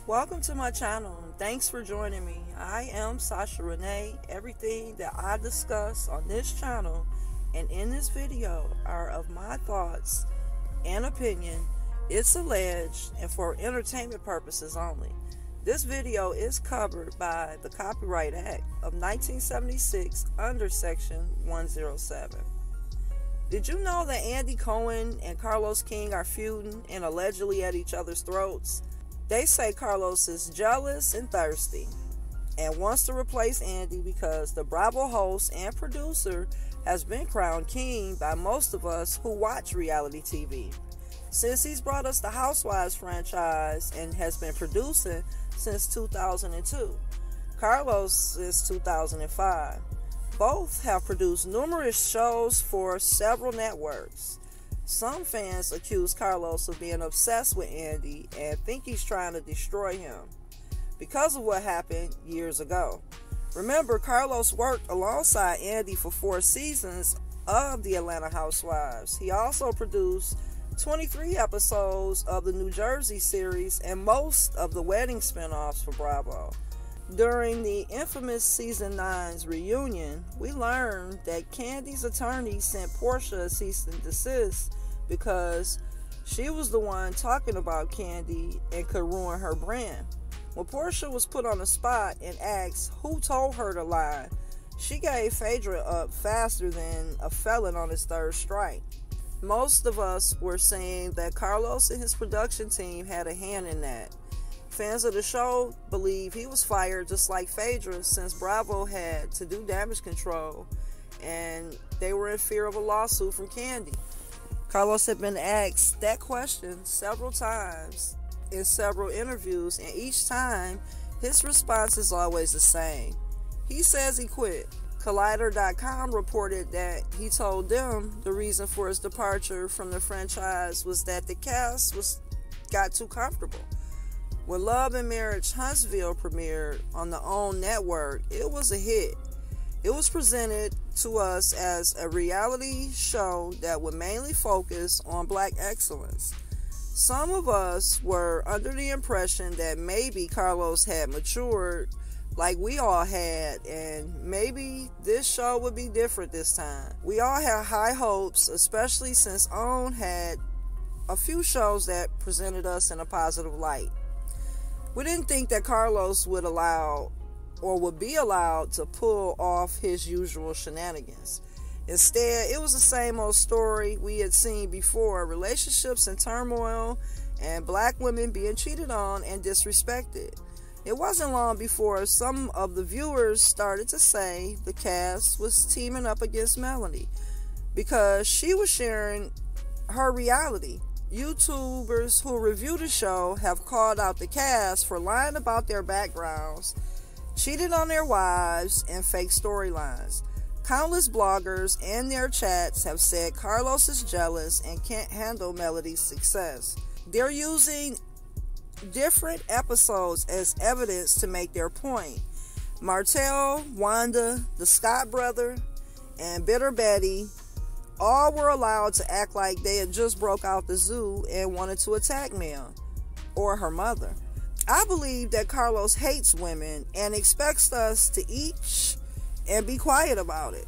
Welcome to my channel and thanks for joining me. I am Sasha Renee. Everything that I discuss on this channel and in this video are of my thoughts and opinion. It's alleged and for entertainment purposes only. This video is covered by the Copyright Act of 1976 under Section 107. Did you know that Andy Cohen and Carlos King are feuding and allegedly at each other's throats? They say Carlos is jealous and thirsty and wants to replace Andy because the Bravo host and producer has been crowned king by most of us who watch reality TV. Since he's brought us the Housewives franchise and has been producing since 2002. Carlos since 2005. Both have produced numerous shows for several networks. Some fans accuse Carlos of being obsessed with Andy and think he's trying to destroy him because of what happened years ago. Remember, Carlos worked alongside Andy for 4 seasons of the Atlanta Housewives. He also produced 23 episodes of the New Jersey series and most of the wedding spinoffs for Bravo. During the infamous Season 9's reunion, we learned that Kandi's attorney sent Porsha a cease and desist because she was the one talking about Kandi and could ruin her brand. When Porsha was put on the spot and asked who told her to lie, she gave Phaedra up faster than a felon on his 3rd strike. Most of us were saying that Carlos and his production team had a hand in that. Fans of the show believe he was fired just like Phaedra since Bravo had to do damage control and they were in fear of a lawsuit from Kandi. Carlos had been asked that question several times in several interviews, and each time his response is always the same. He says he quit. Collider.com reported that he told them the reason for his departure from the franchise was that the cast got too comfortable. When Love and Marriage Huntsville premiered on the OWN network, it was a hit. It was presented to us as a reality show that would mainly focus on black excellence. Some of us were under the impression that maybe Carlos had matured like we all had, and maybe this show would be different this time. We all had high hopes, especially since OWN had a few shows that presented us in a positive light. We didn't think that Carlos would be allowed to pull off his usual shenanigans. Instead, it was the same old story we had seen before: relationships in turmoil and black women being cheated on and disrespected. It wasn't long before some of the viewers started to say the cast was teaming up against Melanie because she was sharing her reality. YouTubers who review the show have called out the cast for lying about their backgrounds, cheated on their wives, and fake storylines. Countless bloggers and their chats have said Carlos is jealous and can't handle Melody's success. They're using different episodes as evidence to make their point. Martell, Wanda, the Scott brother, and Bitter Betty all were allowed to act like they had just broke out the zoo and wanted to attack Mel or her mother. I believe that Carlos hates women and expects us to eat and be quiet about it.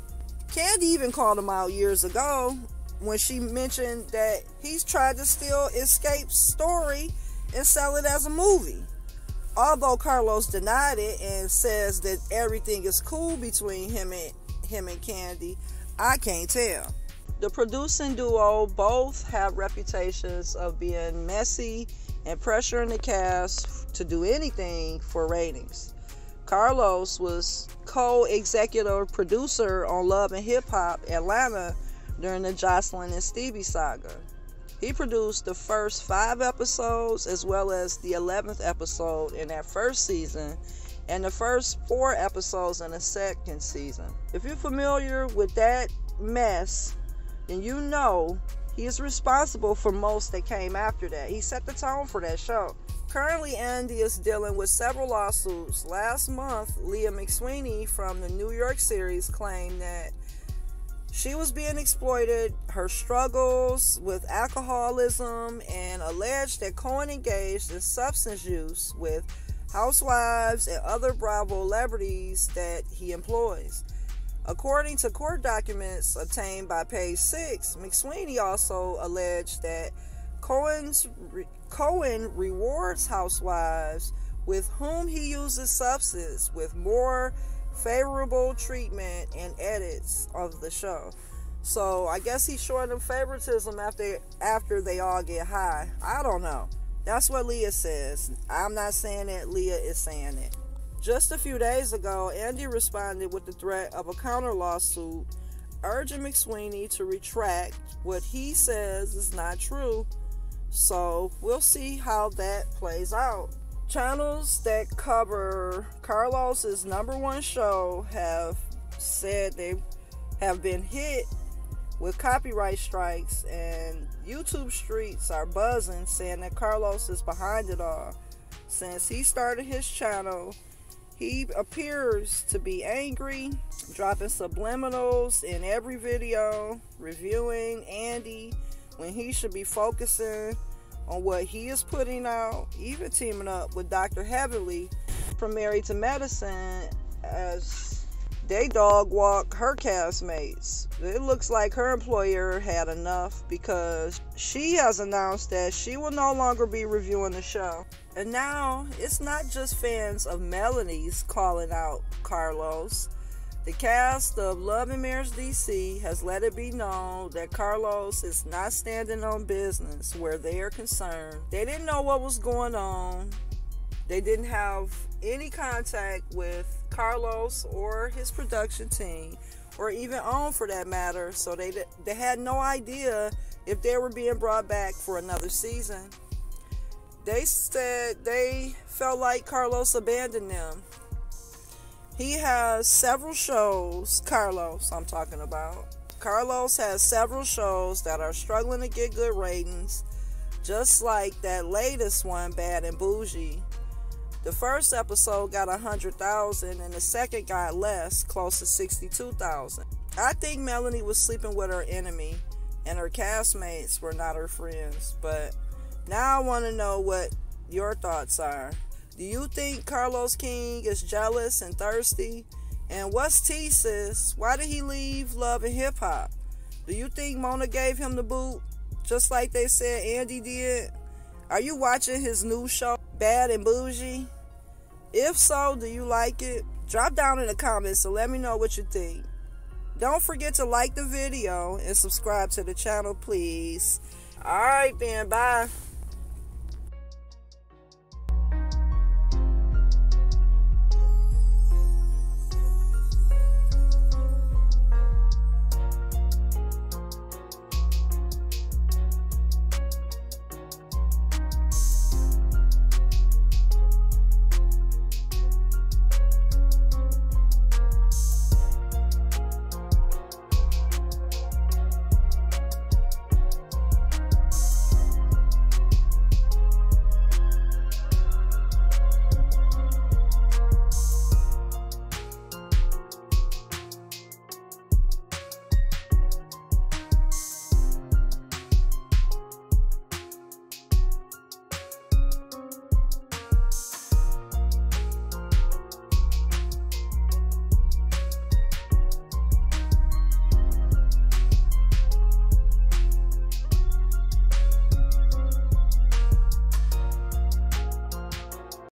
Kandi even called him out years ago when she mentioned that he's tried to steal Escape's story and sell it as a movie. Although Carlos denied it and says that everything is cool between him and Kandi, I can't tell. The producing duo both have reputations of being messy and pressuring the cast to do anything for ratings. Carlos was co-executive producer on Love and Hip Hop Atlanta during the Jocelyn and Stevie saga. He produced the first 5 episodes as well as the 11th episode in that first season and the first 4 episodes in the second season. If you're familiar with that mess, then you know he is responsible for most that came after that. He set the tone for that show. Currently, Andy is dealing with several lawsuits. Last month, Leah McSweeney from the New York series claimed that She was being exploited, her struggles with alcoholism, and alleged that Cohen engaged in substance use with housewives and other Bravo celebrities that he employs. According to court documents obtained by Page 6, McSweeney also alleged that Cohen rewards housewives with whom he uses substance with more favorable treatment and edits of the show. So I guess he's showing them favoritism after they all get high. I don't know. That's what Leah says. I'm not saying it. Leah is saying it. Just a few days ago, Andy responded with the threat of a counter lawsuit, urging McSweeney to retract what he says is not true. So we'll see how that plays out. Channels that cover Carlos's #1 show have said they have been hit with copyright strikes, and YouTube streets are buzzing saying that Carlos is behind it all. Since he started his channel, he appears to be angry, dropping subliminals in every video, reviewing Andy when he should be focusing on what he is putting out, even teaming up with Dr. Heavenly from Married to Medicine as they dog walk her castmates. It looks like her employer had enough, because she has announced that she will no longer be reviewing the show. And now it's not just fans of Melanie's calling out Carlos. The cast of Love and Marriage DC has let it be known that Carlos is not standing on business where they are concerned. They didn't know what was going on. They didn't have any contact with Carlos or his production team, or even OWN for that matter, so they had no idea if they were being brought back for another season. They said they felt like Carlos abandoned them. He has several shows, Carlos I'm talking about. Carlos has several shows that are struggling to get good ratings, just like that latest one, Bad and Bougie. The first episode got 100,000 and the second got less, close to 62,000. I think Melanie was sleeping with her enemy and her castmates were not her friends. But now I want to know what your thoughts are. Do you think Carlos King is jealous and thirsty? And what's T, sis? Why did he leave Love and Hip Hop? Do you think Mona gave him the boot, just like they said Andy did? Are you watching his new show, Bad and Bougie? If so, do you like it? Drop down in the comments and let me know what you think. Don't forget to like the video and subscribe to the channel, please. Alright then, bye.